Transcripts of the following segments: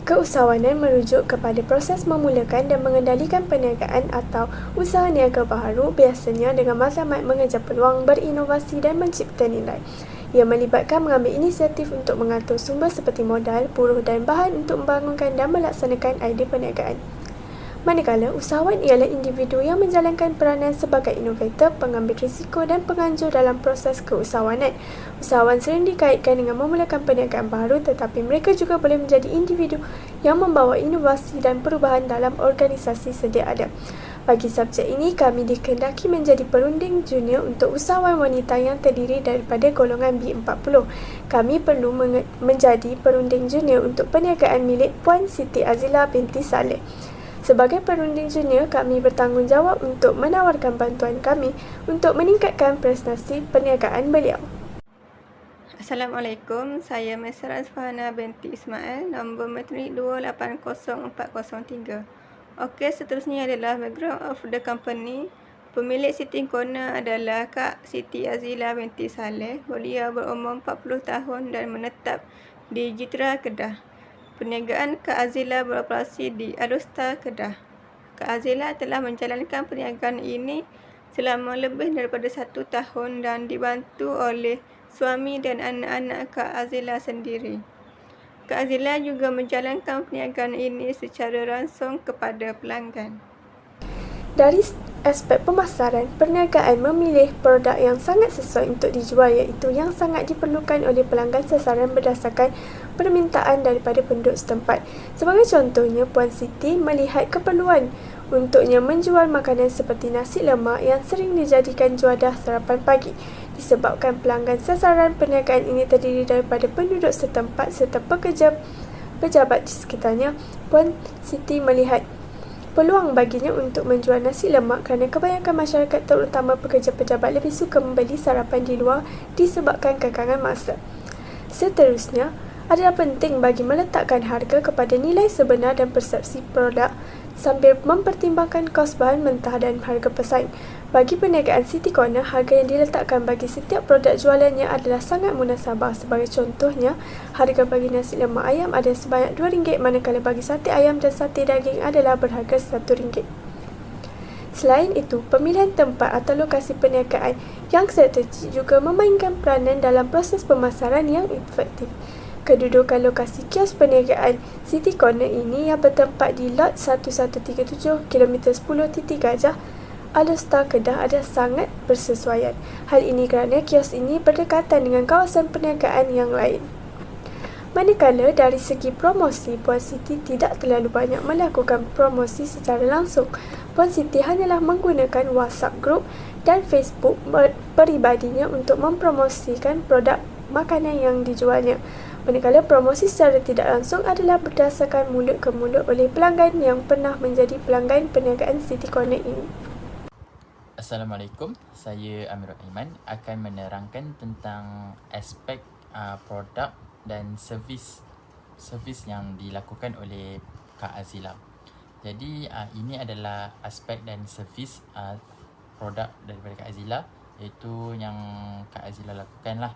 Keusahawanan merujuk kepada proses memulakan dan mengendalikan perniagaan atau usaha niaga baharu, biasanya dengan matlamat mengejar peluang berinovasi dan mencipta nilai. Ia melibatkan mengambil inisiatif untuk mengatur sumber seperti modal, buruh dan bahan untuk membangunkan dan melaksanakan idea perniagaan. Manakala usahawan ialah individu yang menjalankan peranan sebagai inovator, pengambil risiko dan penganjur dalam proses keusahawanan. Usahawan sering dikaitkan dengan memulakan perniagaan baru, tetapi mereka juga boleh menjadi individu yang membawa inovasi dan perubahan dalam organisasi sedia ada. Bagi subjek ini, kami dikehendaki menjadi perunding junior untuk usahawan wanita yang terdiri daripada golongan B40. Kami perlu menjadi perunding junior untuk perniagaan milik Puan Siti Azila binti Saleh. Sebagai perunding junior, kami bertanggungjawab untuk menawarkan bantuan kami untuk meningkatkan prestasi perniagaan beliau. Assalamualaikum, saya Mesra Asfahana binti Ismail, nombor matrik 280403. Okey, seterusnya adalah background of the company. Pemilik Siti Corner adalah Kak Siti Azila binti Saleh. Beliau berumur 40 tahun dan menetap di Jitra, Kedah. Perniagaan Kak Azila beroperasi di Alustar, Kedah. Kak Azila telah menjalankan perniagaan ini selama lebih daripada 1 tahun dan dibantu oleh suami dan anak-anak Kak Azila sendiri. Kak Azila juga menjalankan perniagaan ini secara langsung kepada pelanggan. Dari aspek pemasaran, perniagaan memilih produk yang sangat sesuai untuk dijual, iaitu yang sangat diperlukan oleh pelanggan sasaran berdasarkan permintaan daripada penduduk setempat. Sebagai contohnya, Puan Siti melihat keperluan untuknya menjual makanan seperti nasi lemak yang sering dijadikan juadah sarapan pagi. Disebabkan pelanggan sasaran perniagaan ini terdiri daripada penduduk setempat serta pejabat di sekitarnya, Puan Siti melihat peluang baginya untuk menjual nasi lemak kerana kebanyakan masyarakat, terutama pekerja pejabat, lebih suka membeli sarapan di luar disebabkan kekangan masa. Seterusnya, adalah penting bagi meletakkan harga kepada nilai sebenar dan persepsi produk sambil mempertimbangkan kos bahan mentah dan harga pesaing. Bagi perniagaan Siti Corner, harga yang diletakkan bagi setiap produk jualannya adalah sangat munasabah. Sebagai contohnya, harga bagi nasi lemak ayam ada sebanyak RM2, manakala bagi sate ayam dan sate daging adalah berharga RM1. Selain itu, pemilihan tempat atau lokasi perniagaan yang strategik juga memainkan peranan dalam proses pemasaran yang efektif. Kedudukan lokasi kios perniagaan Siti Corner ini yang bertempat di Lot 1137 km 10 Titik Gajah, Alustar, Kedah adalah sangat bersesuaian. Hal ini kerana kios ini berdekatan dengan kawasan perniagaan yang lain. Manakala dari segi promosi, Puan Siti tidak terlalu banyak melakukan promosi secara langsung. Puan Siti hanyalah menggunakan WhatsApp group dan Facebook peribadinya untuk mempromosikan produk makanan yang dijualnya. Manakala promosi secara tidak langsung adalah berdasarkan mulut ke mulut oleh pelanggan yang pernah menjadi pelanggan perniagaan Siti Corner ini. Assalamualaikum, saya Amirul Aiman akan menerangkan tentang aspek produk dan servis yang dilakukan oleh Kak Azila. Jadi ini adalah aspek dan servis produk daripada Kak Azila, iaitu yang Kak Azila lakukan lah.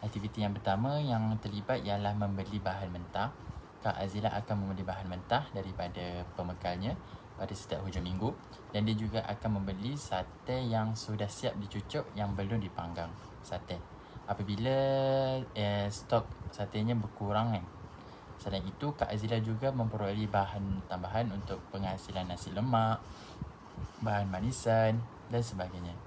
Aktiviti yang pertama yang terlibat ialah membeli bahan mentah. Kak Azila akan membeli bahan mentah daripada pemekalnya pada setiap hujung minggu, dan dia juga akan membeli sate yang sudah siap dicucuk yang belum dipanggang sate apabila stok satenya berkurang kan. Selain itu, Kak Azila juga memperoleh bahan tambahan untuk penghasilan nasi lemak, bahan manisan dan sebagainya.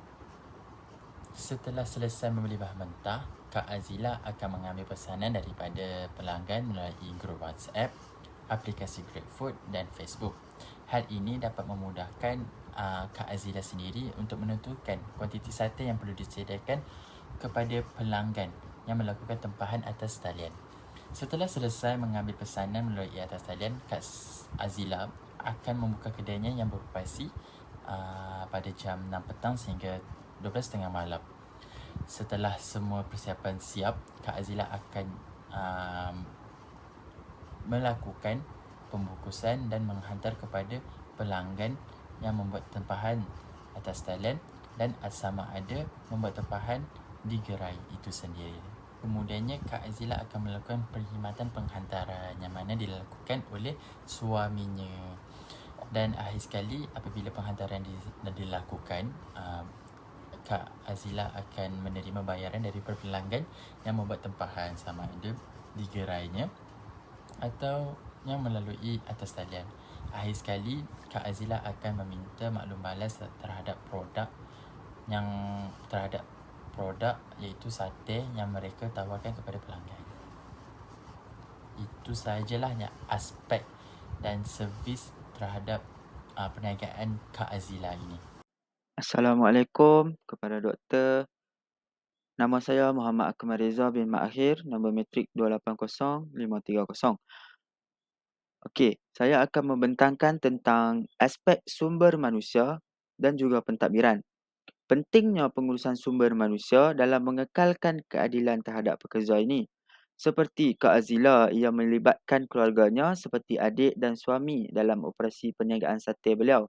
Setelah selesai membeli bahan mentah, Kak Azila akan mengambil pesanan daripada pelanggan melalui grup WhatsApp, aplikasi GrabFood dan Facebook. Hal ini dapat memudahkan Kak Azila sendiri untuk menentukan kuantiti sate yang perlu disediakan kepada pelanggan yang melakukan tempahan atas talian. Setelah selesai mengambil pesanan melalui atas talian, Kak Azila akan membuka kedainya yang beroperasi pada jam 6 petang sehingga 12.30 malam. Setelah semua persiapan siap, Kak Azila akan melakukan pembungkusan dan menghantar kepada pelanggan yang membuat tempahan atas talian dan sama ada membuat tempahan di gerai itu sendiri. kemudiannya Kak Azila akan melakukan perkhidmatan penghantaran yang mana dilakukan oleh suaminya. Dan akhir sekali apabila penghantaran dilakukan, Kak Azila akan menerima bayaran dari pelanggan yang membuat tempahan sama ada di gerainya atau yang melalui atas talian. Akhir sekali, Kak Azila akan meminta maklum balas terhadap produk iaitu sate yang mereka tawarkan kepada pelanggan. Itu sahajalah aspek dan servis terhadap perniagaan Kak Azila ini. Assalamualaikum kepada doktor. Nama saya Muhammad Akmal Reza bin Ma'akhir, nombor matrik 280530. Okey, saya akan membentangkan tentang aspek sumber manusia dan juga pentadbiran. Pentingnya pengurusan sumber manusia dalam mengekalkan keadilan terhadap pekerja ini. Seperti Kak Azila, ia melibatkan keluarganya seperti adik dan suami dalam operasi perniagaan sate beliau.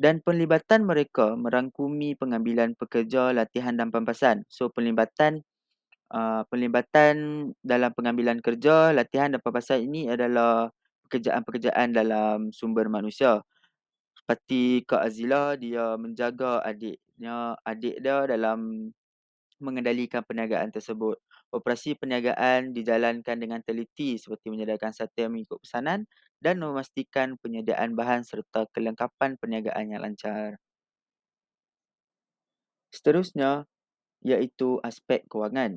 Dan penlibatan mereka merangkumi pengambilan pekerja, latihan dan pempasan. So penlibatan dalam pengambilan kerja, latihan dan pempasan ini adalah pekerjaan-pekerjaan dalam sumber manusia. Seperti Kak Azila, dia menjaga adik dia dalam mengendalikan perniagaan tersebut. Operasi perniagaan dijalankan dengan teliti seperti menyediakan sate mengikut pesanan dan memastikan penyediaan bahan serta kelengkapan perniagaan yang lancar. Seterusnya, iaitu aspek kewangan.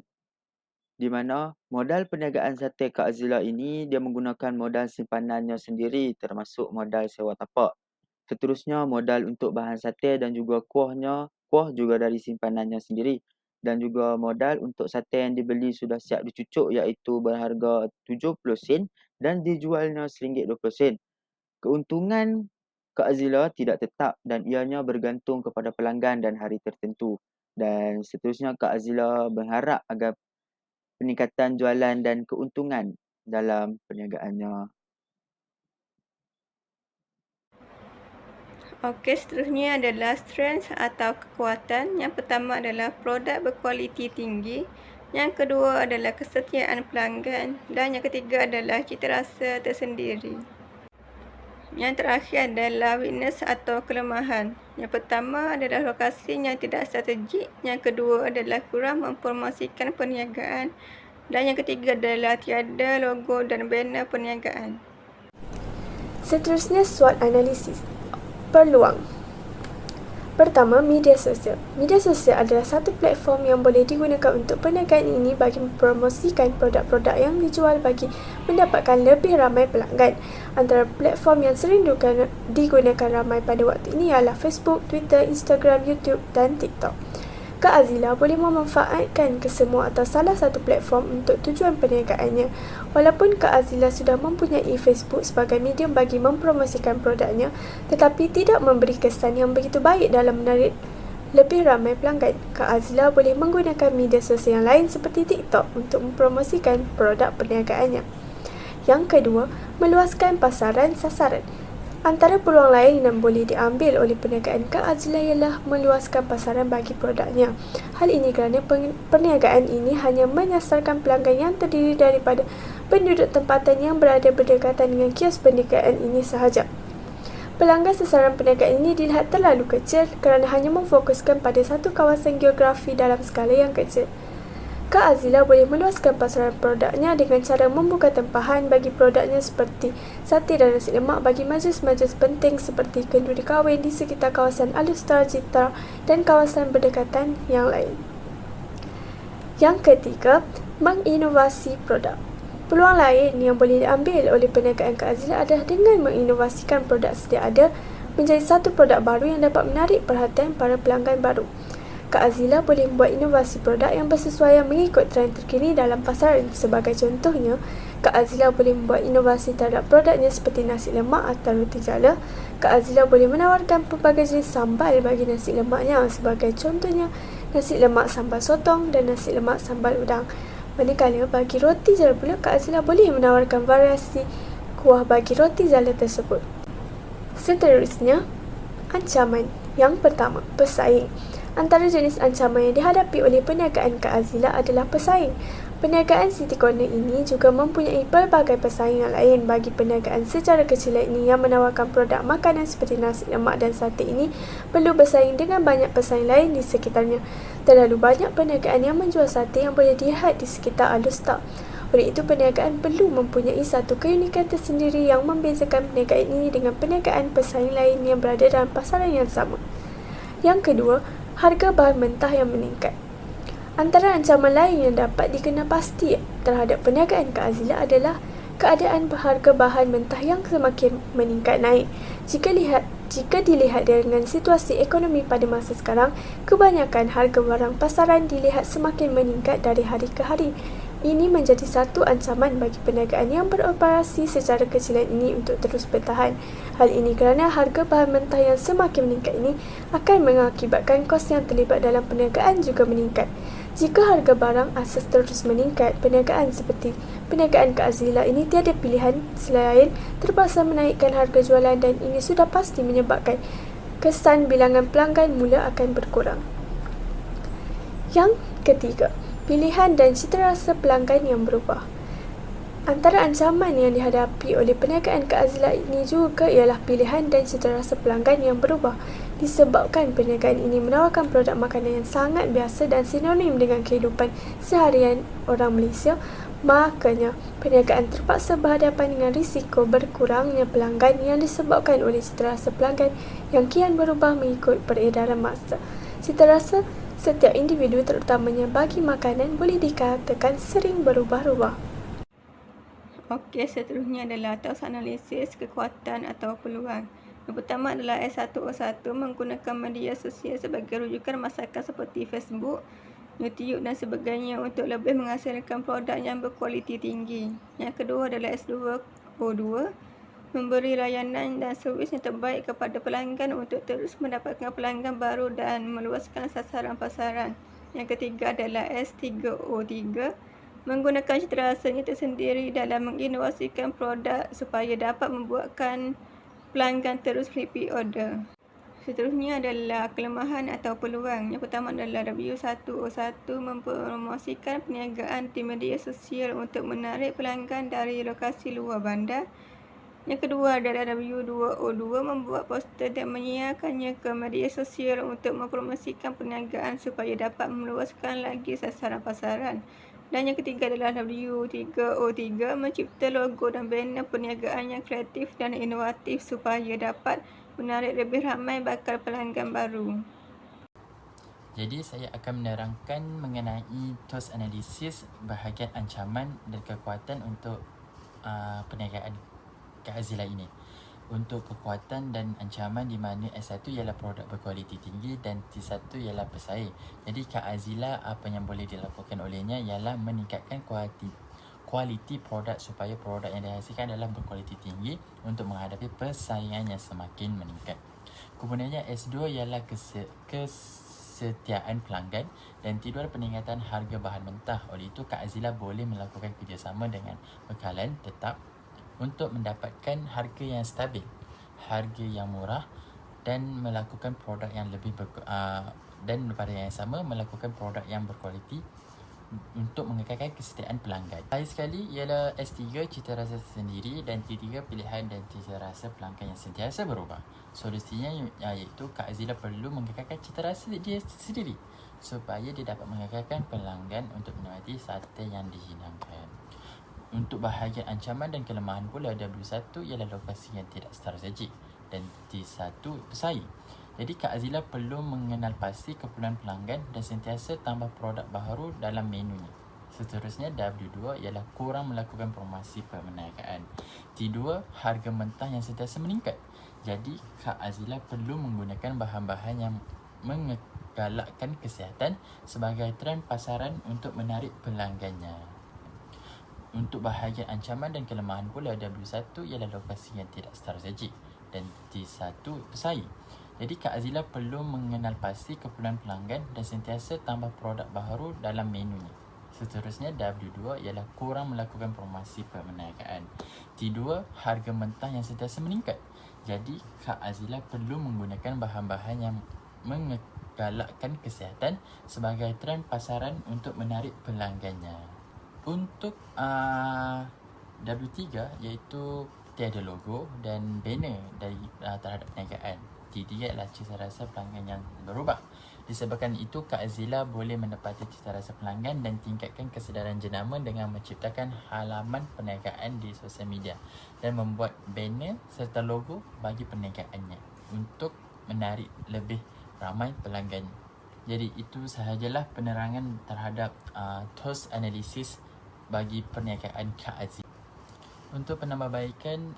Di mana modal perniagaan sate Kak Azila ini dia menggunakan modal simpanannya sendiri termasuk modal sewa tapak. Seterusnya modal untuk bahan sate dan juga kuah juga dari simpanannya sendiri. Dan juga modal untuk sate yang dibeli sudah siap dicucuk iaitu berharga 70 sen dan dijualnya RM1.20. Keuntungan Kak Azila tidak tetap dan ianya bergantung kepada pelanggan dan hari tertentu. Dan seterusnya Kak Azila berharap agar peningkatan jualan dan keuntungan dalam perniagaannya. Okey, seterusnya adalah strength atau kekuatan. Yang pertama adalah produk berkualiti tinggi. Yang kedua adalah kesetiaan pelanggan. Dan yang ketiga adalah citarasa tersendiri. Yang terakhir adalah weakness atau kelemahan. Yang pertama adalah lokasi yang tidak strategik. Yang kedua adalah kurang mempromosikan perniagaan. Dan yang ketiga adalah tiada logo dan banner perniagaan. Seterusnya, SWOT analisis. Peluang. Pertama, media sosial. Media sosial adalah satu platform yang boleh digunakan untuk perniagaan ini bagi mempromosikan produk-produk yang dijual bagi mendapatkan lebih ramai pelanggan. Antara platform yang sering digunakan ramai pada waktu ini ialah Facebook, Twitter, Instagram, YouTube dan TikTok. Kak Azila boleh memanfaatkan kesemua atau salah satu platform untuk tujuan perniagaannya. Walaupun Kak Azila sudah mempunyai Facebook sebagai medium bagi mempromosikan produknya, tetapi tidak memberi kesan yang begitu baik dalam menarik lebih ramai pelanggan. Kak Azila boleh menggunakan media sosial yang lain seperti TikTok untuk mempromosikan produk perniagaannya. Yang kedua, meluaskan pasaran sasaran. Antara peluang lain yang boleh diambil oleh perniagaan Kak Azila ialah meluaskan pasaran bagi produknya. Hal ini kerana perniagaan ini hanya menyasarkan pelanggan yang terdiri daripada penduduk tempatan yang berada berdekatan dengan kios perniagaan ini sahaja. Pelanggan sasaran perniagaan ini dilihat terlalu kecil kerana hanya memfokuskan pada satu kawasan geografi dalam skala yang kecil. Kak Azila boleh meluaskan pasaran produknya dengan cara membuka tempahan bagi produknya seperti sate dan nasi lemak bagi majlis-majlis penting seperti kenduri kahwin di sekitar kawasan Alustar, Citra dan kawasan berdekatan yang lain. Yang ketiga, menginovasi produk. Peluang lain yang boleh diambil oleh perniagaan Kak Azila adalah dengan menginovasikan produk sedia ada menjadi satu produk baru yang dapat menarik perhatian para pelanggan baru. Kak Azila boleh membuat inovasi produk yang bersesuaian mengikut trend terkini dalam pasaran. Sebagai contohnya, Kak Azila boleh membuat inovasi terhadap produknya seperti nasi lemak atau roti jala. Kak Azila boleh menawarkan pelbagai jenis sambal bagi nasi lemaknya. Sebagai contohnya, nasi lemak sambal sotong dan nasi lemak sambal udang. Manakala bagi roti jala pula, Kak Azila boleh menawarkan variasi kuah bagi roti jala tersebut. Seterusnya, ancaman. Yang pertama, bersaing. Antara jenis ancaman yang dihadapi oleh perniagaan Kak Azila adalah pesaing. Perniagaan City Corner ini juga mempunyai pelbagai pesaing yang lain. Bagi perniagaan secara kecil ini yang menawarkan produk makanan seperti nasi lemak dan sate ini perlu bersaing dengan banyak pesaing lain di sekitarnya. Terlalu banyak perniagaan yang menjual sate yang boleh dilihat di sekitar Alostar. Oleh itu, perniagaan perlu mempunyai satu keunikan tersendiri yang membezakan perniagaan ini dengan perniagaan pesaing lain yang berada dalam pasaran yang sama. Yang kedua, harga bahan mentah yang meningkat. Antara ancaman lain yang dapat dikenal pasti terhadap perniagaan Kak Azila adalah keadaan harga bahan mentah yang semakin meningkat naik. Jika dilihat dengan situasi ekonomi pada masa sekarang, kebanyakan harga barang pasaran dilihat semakin meningkat dari hari ke hari. Ini menjadi satu ancaman bagi perniagaan yang beroperasi secara kecilan ini untuk terus bertahan. Hal ini kerana harga bahan mentah yang semakin meningkat ini akan mengakibatkan kos yang terlibat dalam perniagaan juga meningkat. Jika harga barang asas terus meningkat, perniagaan seperti perniagaan Kak Azila ini tiada pilihan selain terpaksa menaikkan harga jualan dan ini sudah pasti menyebabkan kesan bilangan pelanggan mula akan berkurang. Yang ketiga, pilihan dan citarasa pelanggan yang berubah. Antara ancaman yang dihadapi oleh perniagaan Kak Azila ini juga ialah pilihan dan citarasa pelanggan yang berubah. Disebabkan perniagaan ini menawarkan produk makanan yang sangat biasa dan sinonim dengan kehidupan seharian orang Malaysia, makanya perniagaan terpaksa berhadapan dengan risiko berkurangnya pelanggan yang disebabkan oleh citarasa pelanggan yang kian berubah mengikut peredaran masa. Citarasa setiap individu terutamanya bagi makanan boleh dikatakan sering berubah-ubah. Okey, seterusnya adalah atas analisis kekuatan atau peluang. Yang pertama adalah S1O1 menggunakan media sosial sebagai rujukan masakan seperti Facebook, YouTube dan sebagainya untuk lebih menghasilkan produk yang berkualiti tinggi. Yang kedua adalah S2O2 memberi layanan dan servis yang terbaik kepada pelanggan untuk terus mendapatkan pelanggan baru dan meluaskan sasaran pasaran. Yang ketiga adalah S3O3 menggunakan citarasanya tersendiri dalam menginovasikan produk supaya dapat membuatkan pelanggan terus repeat order. Seterusnya adalah kelemahan atau peluang. Yang pertama adalah W1O1 mempromosikan perniagaan di media sosial untuk menarik pelanggan dari lokasi luar bandar. Yang kedua adalah W2O2 membuat poster dan menyiarkannya ke media sosial untuk mempromosikan perniagaan supaya dapat meluaskan lagi sasaran pasaran. Dan yang ketiga adalah W3O3 mencipta logo dan banner perniagaan yang kreatif dan inovatif supaya dapat menarik lebih ramai bakal pelanggan baru. Jadi saya akan menerangkan mengenai TOS analisis bahagian ancaman dan kekuatan untuk perniagaan Kak Azila ini. Untuk kekuatan dan ancaman di mana S1 ialah produk berkualiti tinggi dan T1 ialah pesaing. Jadi Kak Azila apa yang boleh dilakukan olehnya ialah meningkatkan kualiti produk supaya produk yang dihasilkan adalah berkualiti tinggi untuk menghadapi persaingan yang semakin meningkat. Kemudiannya S2 ialah kesetiaan pelanggan dan T2 peningkatan harga bahan mentah. Oleh itu Kak Azila boleh melakukan kerjasama dengan bekalan tetap untuk mendapatkan harga yang stabil, harga yang murah dan melakukan produk yang lebih dan pada yang sama melakukan produk yang berkualiti untuk mengekalkan kesetiaan pelanggan. Lain sekali ialah S3 cita rasa sendiri dan T3 pilihan dan cita rasa pelanggan yang sentiasa berubah. Solusinya iaitu Kak Azila perlu mengekalkan cita rasa dia sendiri supaya dia dapat mengekalkan pelanggan untuk menikmati sate yang dihidangkan. Untuk bahagian ancaman dan kelemahan pula, W1 ialah lokasi yang tidak strategik dan T1 pesaing. Jadi Kak Azila perlu mengenal pasti keperluan pelanggan dan sentiasa tambah produk baru dalam menunya. Seterusnya W2 ialah kurang melakukan promosi perniagaan. T2 harga mentah yang sentiasa meningkat. Jadi Kak Azila perlu menggunakan bahan-bahan yang menggalakkan kesihatan sebagai trend pasaran untuk menarik pelanggannya. Untuk bahagian ancaman dan kelemahan pula, W1 ialah lokasi yang tidak strategik dan T1 pesaing. Jadi Kak Azila perlu mengenal pasti keperluan pelanggan dan sentiasa tambah produk baru dalam menunya. Seterusnya W2 ialah kurang melakukan promosi perniagaan. T2 harga mentah yang sentiasa meningkat. Jadi Kak Azila perlu menggunakan bahan-bahan yang galakkan kesihatan sebagai trend pasaran untuk menarik pelanggannya. Untuk W3 iaitu tiada logo dan banner dari terhadap perniagaan. Tidak adalah cita rasa pelanggan yang berubah. Disebabkan itu, Kak Azila boleh menepati cita rasa pelanggan dan tingkatkan kesedaran jenama dengan menciptakan halaman perniagaan di sosial media dan membuat banner serta logo bagi perniagaannya untuk menarik lebih ramai pelanggan. Jadi itu sahajalah penerangan terhadap TOS analisis bagi perniagaan Kak Azila. Untuk penambahbaikan,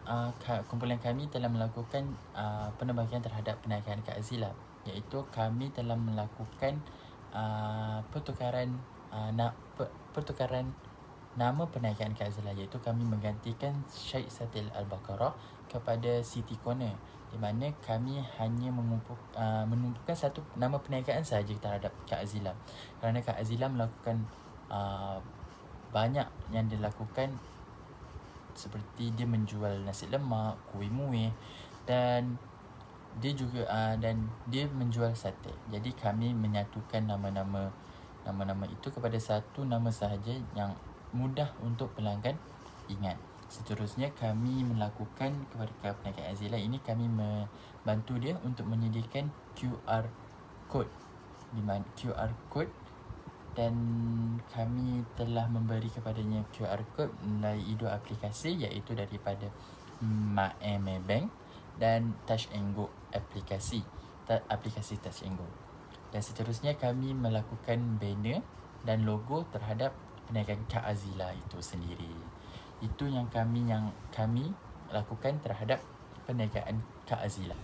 kumpulan kami telah melakukan penambahbaikan terhadap perniagaan Kak Azila, iaitu kami telah melakukan pertukaran nama perniagaan Kak Azila, iaitu kami menggantikan Syed Satil Al-Baqarah kepada City Corner, di mana kami hanya menumpukan satu nama perniagaan sahaja terhadap Kak Azila, kerana Kak Azila melakukan banyak yang dilakukan, seperti dia menjual nasi lemak, kuih muih, dan dia juga dan dia menjual sate. Jadi kami menyatukan nama-nama itu kepada satu nama sahaja yang mudah untuk pelanggan ingat. Seterusnya kami melakukan kepada perniagaan Azila ini, kami membantu dia untuk menyediakan QR code, di mana QR code, dan kami telah memberi kepadanya QR code melalui dua aplikasi, iaitu daripada Maybank dan Touch and Go aplikasi Touch and Go. Dan seterusnya kami melakukan banner dan logo terhadap perniagaan Kak Azila itu sendiri. Itu yang kami lakukan terhadap perniagaan Kak Azila.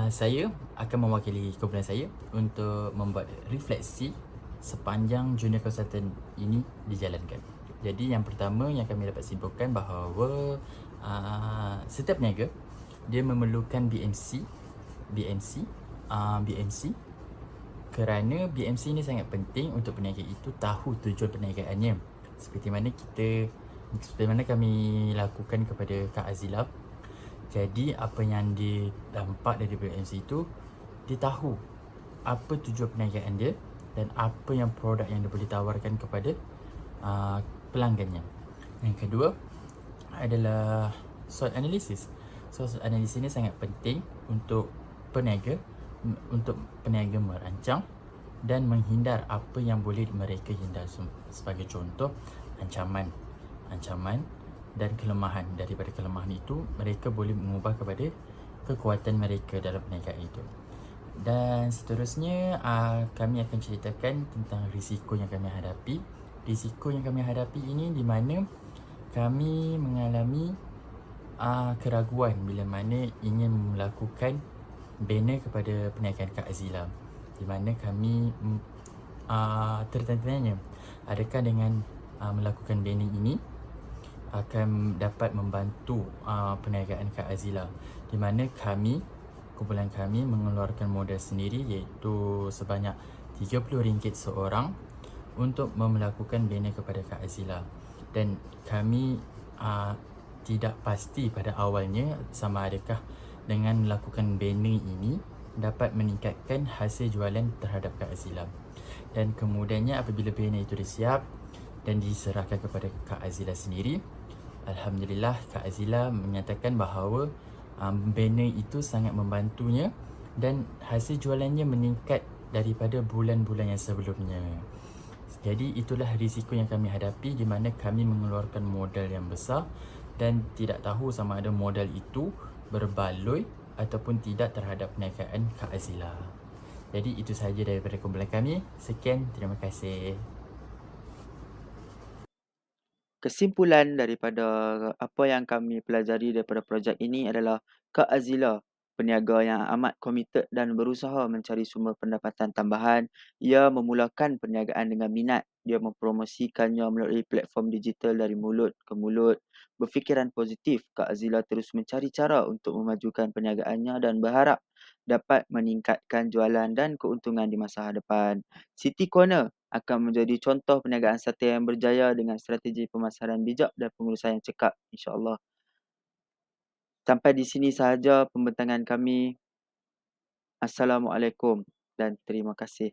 Saya akan mewakili kumpulan saya untuk membuat refleksi sepanjang junior consultant ini dijalankan. Jadi yang pertama yang kami dapat simpulkan bahawa setiap peniaga dia memerlukan BMC kerana BMC ni sangat penting untuk peniaga itu tahu tujuan perniagaannya. Seperti mana kami lakukan kepada Kak Azila. Jadi apa yang dia dampak dari BMC itu, dia tahu apa tujuan perniagaan dia dan apa yang produk yang dia boleh tawarkan kepada pelanggannya. Yang kedua adalah SWOT analysis. SWOT analysis ini sangat penting untuk peniaga merancang dan menghindar apa yang boleh mereka hindar. Sebagai contoh, ancaman dan kelemahan. Daripada kelemahan itu, mereka boleh mengubah kepada kekuatan mereka dalam perniagaan itu. Dan seterusnya, kami akan ceritakan tentang risiko yang kami hadapi. Risiko yang kami hadapi ini di mana kami mengalami keraguan bila mana ingin melakukan banner kepada perniagaan Kak Azila, di mana kami tertanya-tanya, adakah dengan melakukan banner ini akan dapat membantu perniagaan Kak Azila, di mana kumpulan kami mengeluarkan modal sendiri, iaitu sebanyak RM30 seorang untuk melakukan banner kepada Kak Azila. Dan kami tidak pasti pada awalnya sama adakah dengan melakukan banner ini dapat meningkatkan hasil jualan terhadap Kak Azila. Dan kemudiannya apabila banner itu disiap dan diserahkan kepada Kak Azila sendiri, Alhamdulillah Kak Azila menyatakan bahawa banner itu sangat membantunya dan hasil jualannya meningkat daripada bulan-bulan yang sebelumnya. Jadi itulah risiko yang kami hadapi, di mana kami mengeluarkan modal yang besar dan tidak tahu sama ada modal itu berbaloi ataupun tidak terhadap perniagaan Kak Azila. Jadi itu sahaja daripada kumpulan kami. Sekian, terima kasih. Kesimpulan daripada apa yang kami pelajari daripada projek ini adalah Kak Azila, peniaga yang amat komited dan berusaha mencari sumber pendapatan tambahan. Ia memulakan perniagaan dengan minat. Dia mempromosikannya melalui platform digital dari mulut ke mulut. Berfikiran positif, Kak Azila terus mencari cara untuk memajukan perniagaannya dan berharap dapat meningkatkan jualan dan keuntungan di masa hadapan. City Corner akan menjadi contoh perniagaan sate yang berjaya dengan strategi pemasaran bijak dan pengurusan yang cekap, insya-Allah. Sampai di sini sahaja pembentangan kami. Assalamualaikum dan terima kasih.